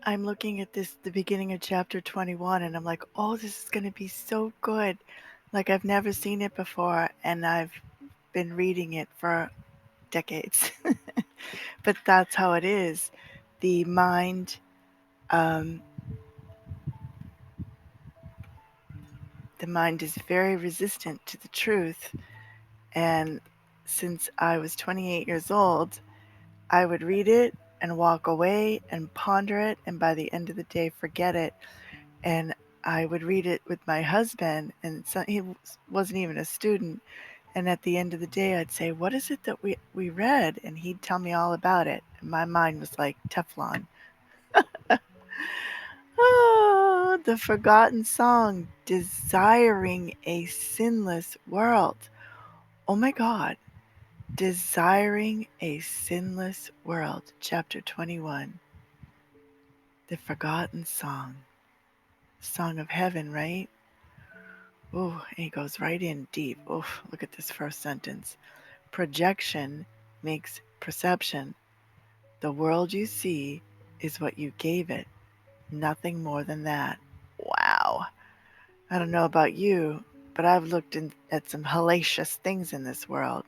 I'm looking at the beginning of chapter 21, and I'm like, oh, this is going to be so good. Like, I've never seen it before, and I've been reading it for decades. But that's how it is. The mind, um, the mind is very resistant to the truth. And since I was 28 years old, I would read it and walk away and ponder it, and by the end of the day, forget it. And I would read it with my husband, and so he wasn't even a student. And at the end of the day, I'd say, "What is it that we read?" And he'd tell me all about it. And my mind was like Teflon. Oh, the forgotten song, Desiring a Sinless World. Oh my God. Desiring a Sinless World, Chapter 21. The Forgotten Song. Song of Heaven, right? Oh, and he goes right in deep. Oh, look at this first sentence. Projection makes perception. The world you see is what you gave it, nothing more than that. Wow. I don't know about you, but I've looked at some hellacious things in this world.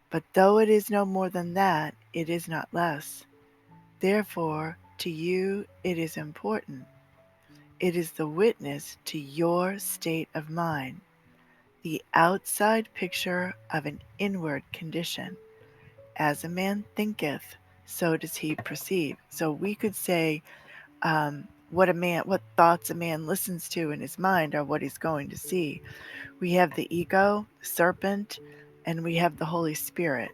But though it is no more than that, it is not less. Therefore, to you it is important. It is the witness to your state of mind, the outside picture of an inward condition. As a man thinketh, so does he perceive. So we could say, what thoughts a man listens to in his mind are what he's going to see. We have the ego, the serpent, and we have the Holy Spirit,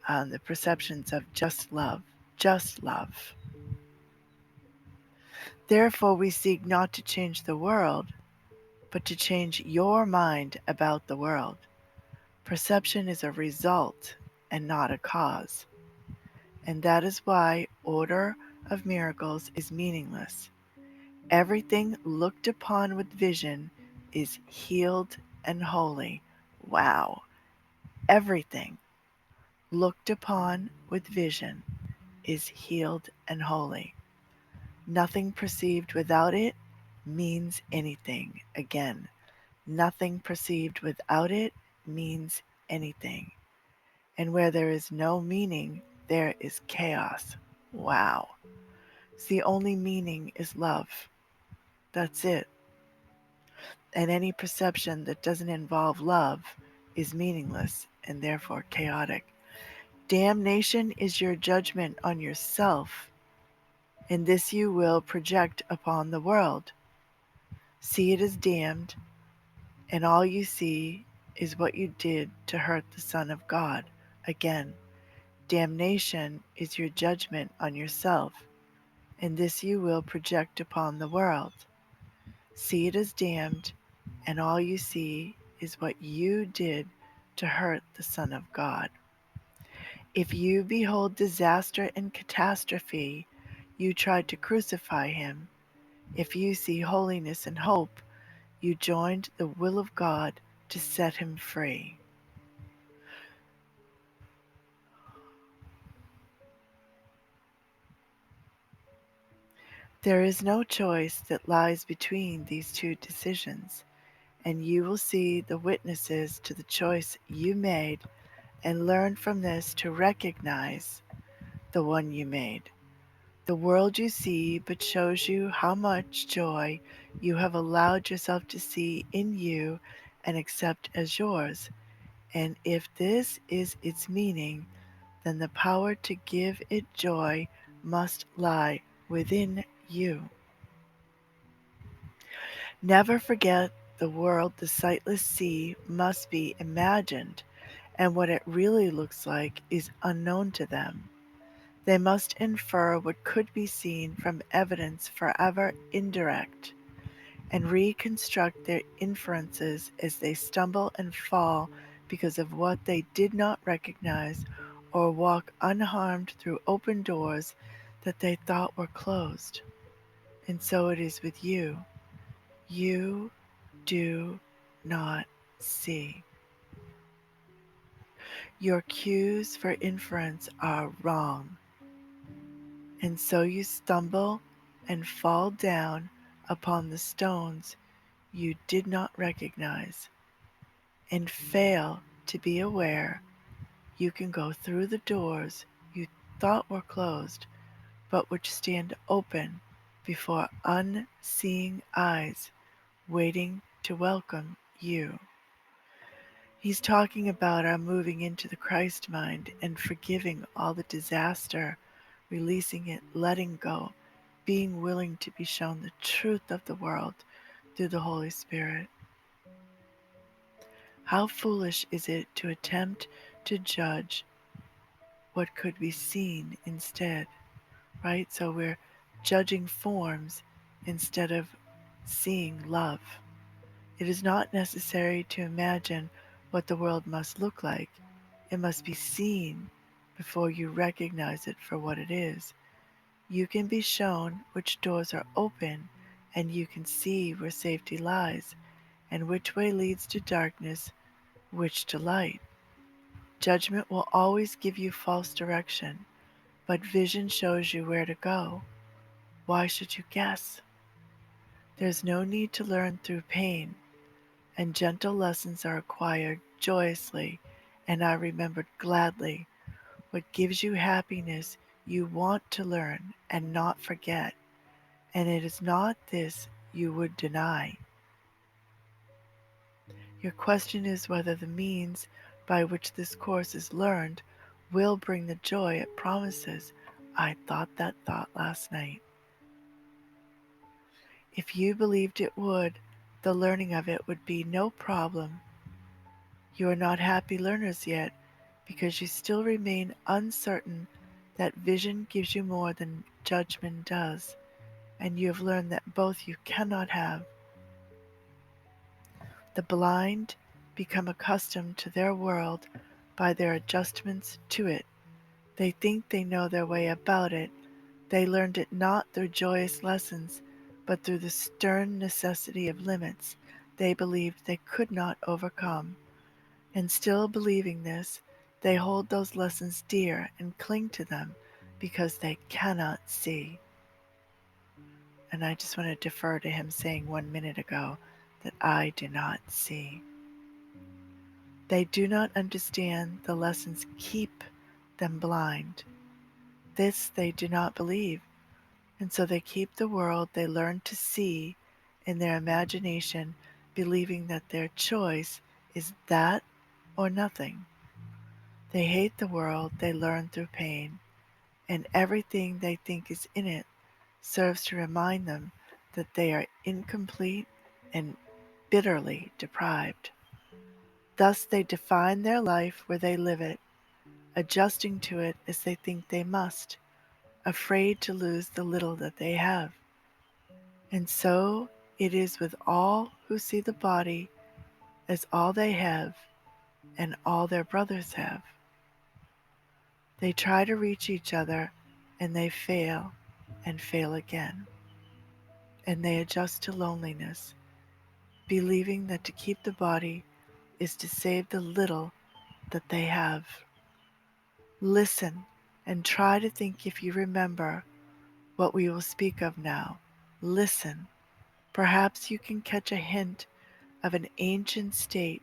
the perceptions of just love, just love. Therefore, we seek not to change the world, but to change your mind about the world. Perception is a result and not a cause. And that is why order of miracles is meaningless. Everything looked upon with vision is healed and holy. Wow. Everything looked upon with vision is healed and holy. Nothing perceived without it means anything. Again, nothing perceived without it means anything. And where there is no meaning, there is chaos. Wow. So the only meaning is love. That's it. And any perception that doesn't involve love is meaningless and therefore chaotic. Damnation is your judgment on yourself, and this you will project upon the world. See it as damned, and all you see is what you did to hurt the Son of God. Again, damnation is your judgment on yourself, and this you will project upon the world. See it as damned, and all you see is what you did to hurt the Son of God. If you behold disaster and catastrophe, you tried to crucify him. If you see holiness and hope, you joined the will of God to set him free. There is no choice that lies between these two decisions, and you will see the witnesses to the choice you made and learn from this to recognize the one you made. The world you see but shows you how much joy you have allowed yourself to see in you and accept as yours. And if this is its meaning, then the power to give it joy must lie within you. Never forget the world the sightless see must be imagined, and what it really looks like is unknown to them. They must infer what could be seen from evidence forever indirect, and reconstruct their inferences as they stumble and fall because of what they did not recognize, or walk unharmed through open doors that they thought were closed. And so it is with you. You do not see. Your cues for inference are wrong, and so you stumble and fall down upon the stones you did not recognize, and fail to be aware you can go through the doors you thought were closed, but which stand open before unseeing eyes waiting to welcome you. He's talking about our moving into the Christ mind and forgiving all the disaster, releasing it, letting go, being willing to be shown the truth of the world through the Holy Spirit. How foolish is it to attempt to judge what could be seen instead, right? So we're judging forms instead of seeing love. It is not necessary to imagine what the world must look like. It must be seen before you recognize it for what it is. You can be shown which doors are open, and you can see where safety lies, and which way leads to darkness, which to light. Judgment will always give you false direction, but vision shows you where to go. Why should you guess? There's no need to learn through pain, and gentle lessons are acquired joyously and are remembered gladly. What gives you happiness you want to learn and not forget, and it is not this you would deny. Your question is whether the means by which this course is learned will bring the joy it promises. I thought that thought last night. If you believed it would, the learning of it would be no problem. You are not happy learners yet, because you still remain uncertain that vision gives you more than judgment does, and you have learned that both you cannot have. The blind become accustomed to their world by their adjustments to it. They think they know their way about it. They learned it not through joyous lessons, but through the stern necessity of limits they believed they could not overcome. And still believing this, they hold those lessons dear and cling to them because they cannot see. And I just want to defer to him saying 1 minute ago that I do not see. They do not understand the lessons keep them blind. This they do not believe, and so they keep the world they learn to see in their imagination, believing that their choice is that or nothing. They hate the world they learn through pain, and everything they think is in it serves to remind them that they are incomplete and bitterly deprived. Thus they define their life where they live it, adjusting to it as they think they must, afraid to lose the little that they have. And so it is with all who see the body as all they have and all their brothers have. They try to reach each other, and they fail and fail again. And they adjust to loneliness, believing that to keep the body is to save the little that they have. Listen and try to think if you remember what we will speak of now. Listen. Perhaps you can catch a hint of an ancient state,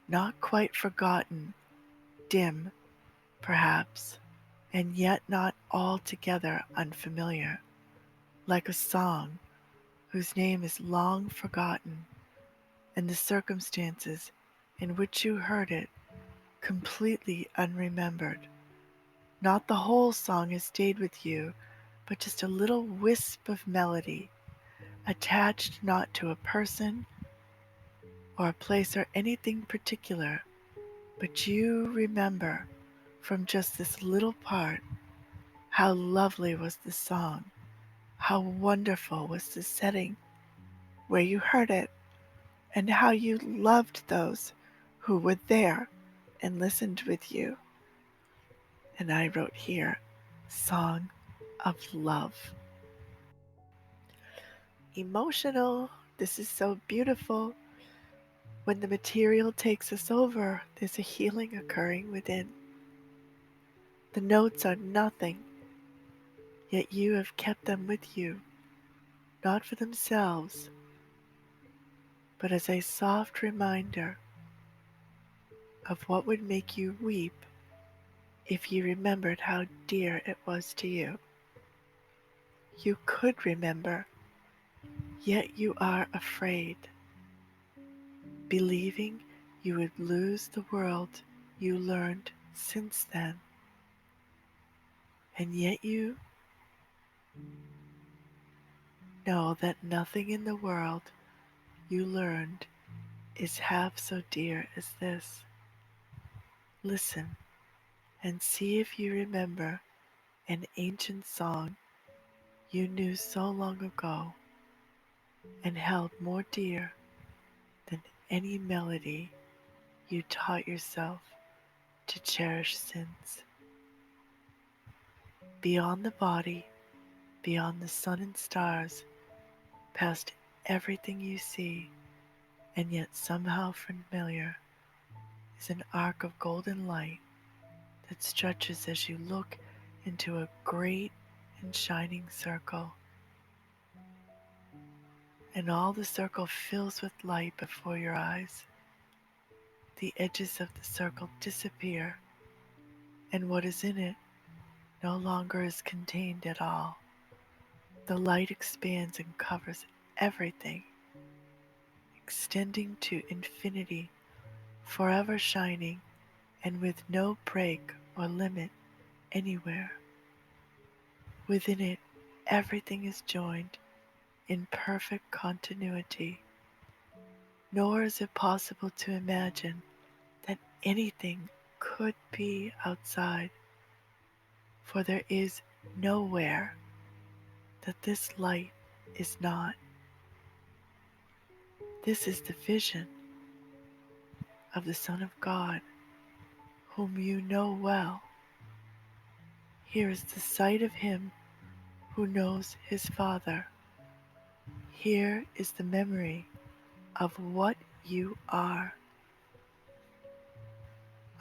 not quite forgotten, dim, perhaps, and yet not altogether unfamiliar, like a song whose name is long forgotten, and the circumstances in which you heard it completely unremembered. Not the whole song has stayed with you, but just a little wisp of melody, attached not to a person or a place or anything particular, but you remember from just this little part how lovely was the song, how wonderful was the setting where you heard it, and how you loved those who were there and listened with you. And I wrote here, Song of Love. Emotional, this is so beautiful. When the material takes us over, there's a healing occurring within. The notes are nothing, yet you have kept them with you. not for themselves, but as a soft reminder of what would make you weep if you remembered how dear it was to you. You could remember, yet you are afraid, believing you would lose the world you learned since then. And yet you know that nothing in the world you learned is half so dear as this. Listen and see if you remember an ancient song you knew so long ago and held more dear than any melody you taught yourself to cherish since. Beyond the body, beyond the sun and stars, past everything you see, and yet somehow familiar, is an arc of golden light that stretches as you look into a great and shining circle. And all the circle fills with light before your eyes. The edges of the circle disappear, and what is in it no longer is contained at all. The light expands and covers everything, extending to infinity, forever shining, and with no break or limit anywhere. Within it, everything is joined in perfect continuity, nor is it possible to imagine that anything could be outside, for there is nowhere that this light is not. This is the vision of the Son of God, whom you know well. Here is the sight of him who knows his Father. Here is the memory of what you are.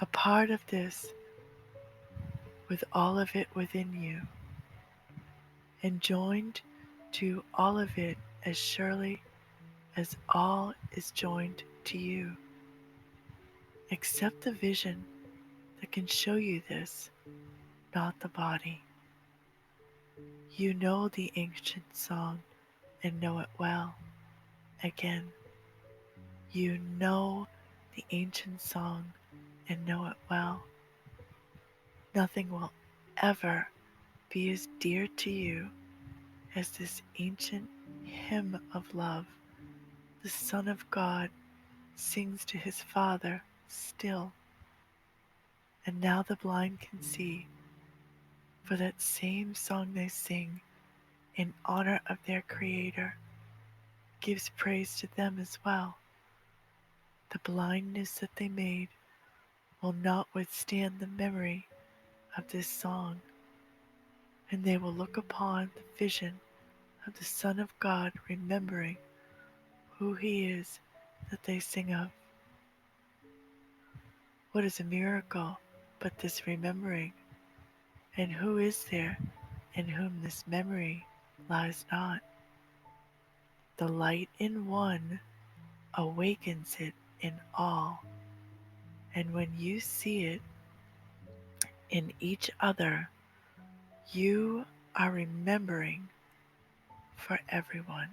A part of this, with all of it within you, and joined to all of it as surely as all is joined to you. Accept the vision that can show you this, not the body. You know the ancient song and know it well. Again, you know the ancient song and know it well. Nothing will ever be as dear to you as this ancient hymn of love the Son of God sings to his Father still. And now the blind can see, for that same song they sing in honor of their Creator gives praise to them as well. The blindness that they made will not withstand the memory of this song, and they will look upon the vision of the Son of God, remembering who he is that they sing of. What is a miracle but this remembering? And who is there in whom this memory lies not? The light in one awakens it in all, and when you see it in each other, you are remembering for everyone.